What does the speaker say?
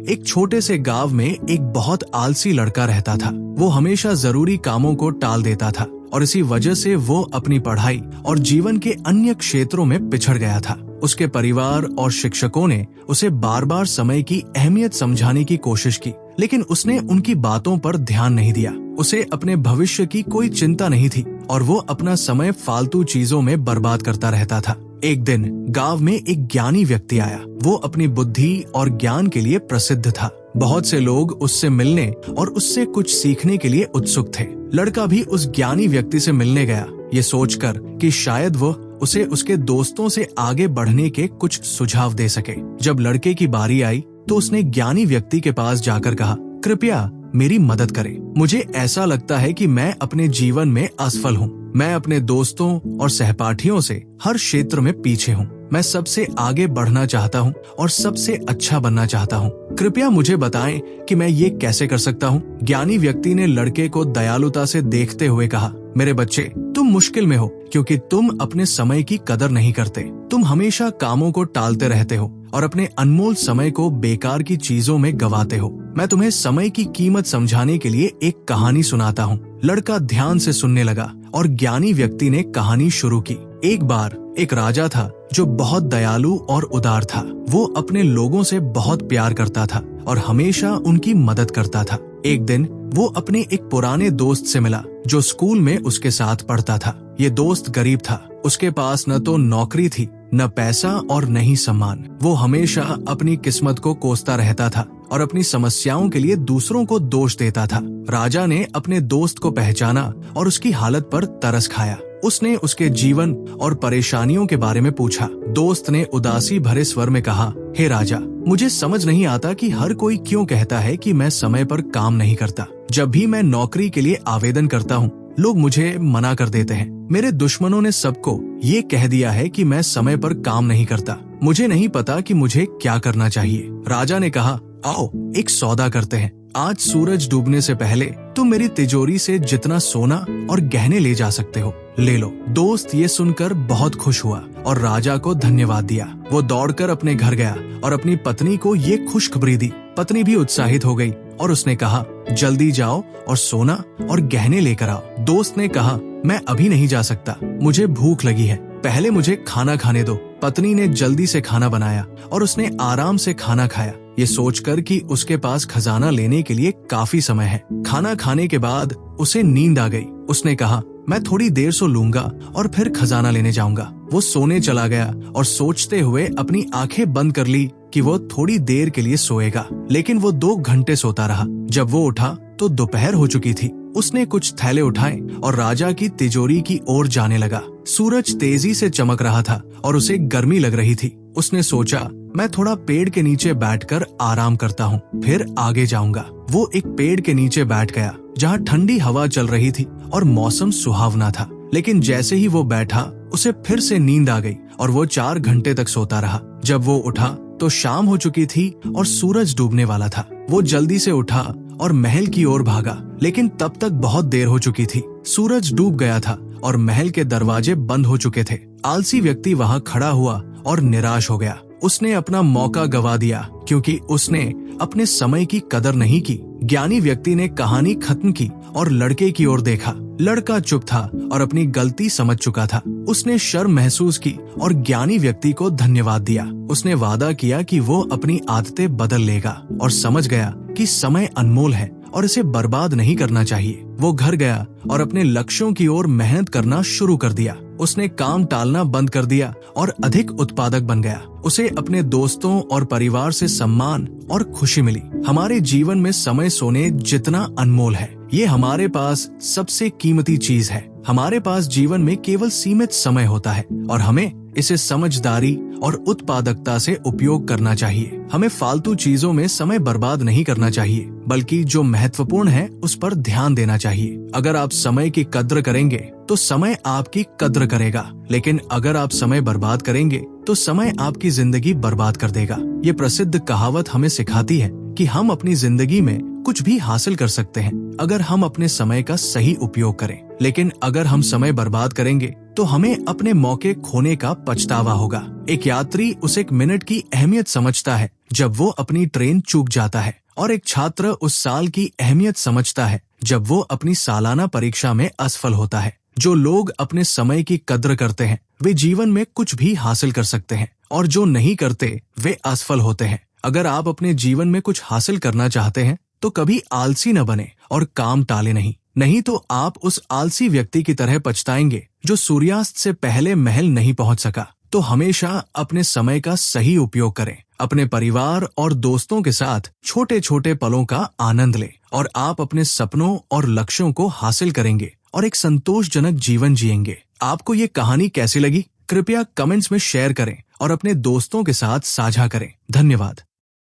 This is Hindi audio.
एक छोटे से गांव में एक बहुत आलसी लड़का रहता था। वो हमेशा जरूरी कामों को टाल देता था और इसी वजह से वो अपनी पढ़ाई और जीवन के अन्य क्षेत्रों में पिछड़ गया था। उसके परिवार और शिक्षकों ने उसे बार बार समय की अहमियत समझाने की कोशिश की, लेकिन उसने उनकी बातों पर ध्यान नहीं दिया। उसे अपने भविष्य की कोई चिंता नहीं थी और वो अपना समय फालतू चीजों में बर्बाद करता रहता था। एक दिन गांव में एक ज्ञानी व्यक्ति आया। वो अपनी बुद्धि और ज्ञान के लिए प्रसिद्ध था। बहुत से लोग उससे मिलने और उससे कुछ सीखने के लिए उत्सुक थे। लड़का भी उस ज्ञानी व्यक्ति से मिलने गया, ये सोचकर कि शायद वो उसे उसके दोस्तों से आगे बढ़ने के कुछ सुझाव दे सके। जब लड़के की बारी आई तो उसने ज्ञानी व्यक्ति के पास जाकर कहा, कृपया मेरी मदद करें। मुझे ऐसा लगता है कि मैं अपने जीवन में असफल हूँ। मैं अपने दोस्तों और सहपाठियों से हर क्षेत्र में पीछे हूँ। मैं सबसे आगे बढ़ना चाहता हूँ और सबसे अच्छा बनना चाहता हूँ। कृपया मुझे बताएं कि मैं ये कैसे कर सकता हूँ। ज्ञानी व्यक्ति ने लड़के को दयालुता से देखते हुए कहा, मेरे बच्चे, तुम मुश्किल में हो क्योंकि तुम अपने समय की कदर नहीं करते। तुम हमेशा कामों को टालते रहते हो और अपने अनमोल समय को बेकार की चीजों में गवाते हो। मैं तुम्हें समय की कीमत समझाने के लिए एक कहानी सुनाता हूँ। लड़का ध्यान से सुनने लगा और ज्ञानी व्यक्ति ने कहानी शुरू की। एक बार एक राजा था जो बहुत दयालु और उदार था। वो अपने लोगों से बहुत प्यार करता था और हमेशा उनकी मदद करता था। एक दिन वो अपने एक पुराने दोस्त से मिला जो स्कूल में उसके साथ पढ़ता था। ये दोस्त गरीब था। उसके पास न तो नौकरी थी, न पैसा और न ही सम्मान। वो हमेशा अपनी किस्मत को कोसता रहता था और अपनी समस्याओं के लिए दूसरों को दोष देता था। राजा ने अपने दोस्त को पहचाना और उसकी हालत पर तरस खाया। उसने उसके जीवन और परेशानियों के बारे में पूछा। दोस्त ने उदासी भरे स्वर में कहा, हे राजा, मुझे समझ नहीं आता कि हर कोई क्यों कहता है कि मैं समय पर काम नहीं करता। जब भी मैं नौकरी के लिए आवेदन करता हूँ, लोग मुझे मना कर देते हैं। मेरे दुश्मनों ने सबको ये कह दिया है कि मैं समय पर काम नहीं करता। मुझे नहीं पता कि मुझे क्या करना चाहिए। राजा ने कहा, आओ एक सौदा करते हैं। आज सूरज डूबने से पहले तुम मेरी तिजोरी से जितना सोना और गहने ले जा सकते हो, ले लो। दोस्त ये सुनकर बहुत खुश हुआ और राजा को धन्यवाद दिया। वो दौड़कर अपने घर गया और अपनी पत्नी को ये खुशखबरी दी। पत्नी भी उत्साहित हो गई और उसने कहा, जल्दी जाओ और सोना और गहने लेकर आओ। दोस्त ने कहा, मैं अभी नहीं जा सकता, मुझे भूख लगी है, पहले मुझे खाना खाने दो। पत्नी ने जल्दी से खाना बनाया और उसने आराम से खाना खाया, ये सोचकर कि उसके पास खजाना लेने के लिए काफी समय है। खाना खाने के बाद उसे नींद आ गई। उसने कहा, मैं थोड़ी देर सो लूंगा और फिर खजाना लेने जाऊंगा। वो सोने चला गया और सोचते हुए अपनी आंखें बंद कर ली कि वो थोड़ी देर के लिए सोएगा, लेकिन वो 2 घंटे सोता रहा। जब वो उठा तो दोपहर हो चुकी थी। उसने कुछ थैले उठाए और राजा की तिजोरी की ओर जाने लगा। सूरज तेजी से चमक रहा था और उसे गर्मी लग रही थी। उसने सोचा, मैं थोड़ा पेड़ के नीचे बैठकर आराम करता हूँ, फिर आगे जाऊंगा। वो एक पेड़ के नीचे बैठ गया जहाँ ठंडी हवा चल रही थी और मौसम सुहावना था। लेकिन जैसे ही वो बैठा, उसे फिर से नींद आ गई और वो 4 घंटे तक सोता रहा। जब वो उठा तो शाम हो चुकी थी और सूरज डूबने वाला था। वो जल्दी से उठा और महल की ओर भागा, लेकिन तब तक बहुत देर हो चुकी थी। सूरज डूब गया था और महल के दरवाजे बंद हो चुके थे। आलसी व्यक्ति वहाँ खड़ा हुआ और निराश हो गया। उसने अपना मौका गवा दिया क्योंकि उसने अपने समय की कदर नहीं की। ज्ञानी व्यक्ति ने कहानी खत्म की और लड़के की ओर देखा। लड़का चुप था और अपनी गलती समझ चुका था। उसने शर्म महसूस की और ज्ञानी व्यक्ति को धन्यवाद दिया। उसने वादा किया कि वो अपनी आदतें बदल लेगा और समझ गया कि समय अनमोल है और इसे बर्बाद नहीं करना चाहिए। वो घर गया और अपने लक्ष्यों की ओर मेहनत करना शुरू कर दिया। उसने काम टालना बंद कर दिया और अधिक उत्पादक बन गया। उसे अपने दोस्तों और परिवार से सम्मान और खुशी मिली। हमारे जीवन में समय सोने जितना अनमोल है, ये हमारे पास सबसे कीमती चीज है। हमारे पास जीवन में केवल सीमित समय होता है और हमें इसे समझदारी और उत्पादकता से उपयोग करना चाहिए। हमें फालतू चीजों में समय बर्बाद नहीं करना चाहिए, बल्कि जो महत्वपूर्ण है उस पर ध्यान देना चाहिए। अगर आप समय की कद्र करेंगे तो समय आपकी कद्र करेगा, लेकिन अगर आप समय बर्बाद करेंगे तो समय आपकी जिंदगी बर्बाद कर देगा। ये प्रसिद्ध कहावत हमें सिखाती है कि हम अपनी जिंदगी में कुछ भी हासिल कर सकते हैं अगर हम अपने समय का सही उपयोग करें। लेकिन अगर हम समय बर्बाद करेंगे तो हमें अपने मौके खोने का पछतावा होगा। एक यात्री उस एक मिनट की अहमियत समझता है जब वो अपनी ट्रेन चूक जाता है, और एक छात्र उस साल की अहमियत समझता है जब वो अपनी सालाना परीक्षा में असफल होता है। जो लोग अपने समय की कद्र करते हैं वे जीवन में कुछ भी हासिल कर सकते हैं, और जो नहीं करते वे असफल होते हैं। अगर आप अपने जीवन में कुछ हासिल करना चाहते हैं तो कभी आलसी न बने और काम टाले नहीं तो आप उस आलसी व्यक्ति की तरह पछताएंगे जो सूर्यास्त से पहले महल नहीं पहुंच सका। तो हमेशा अपने समय का सही उपयोग करें, अपने परिवार और दोस्तों के साथ छोटे छोटे पलों का आनंद लें, और आप अपने सपनों और लक्ष्यों को हासिल करेंगे और एक संतोषजनक जीवन जिएंगे। आपको ये कहानी कैसी लगी? कृपया कमेंट्स में शेयर करें और अपने दोस्तों के साथ साझा करें। धन्यवाद।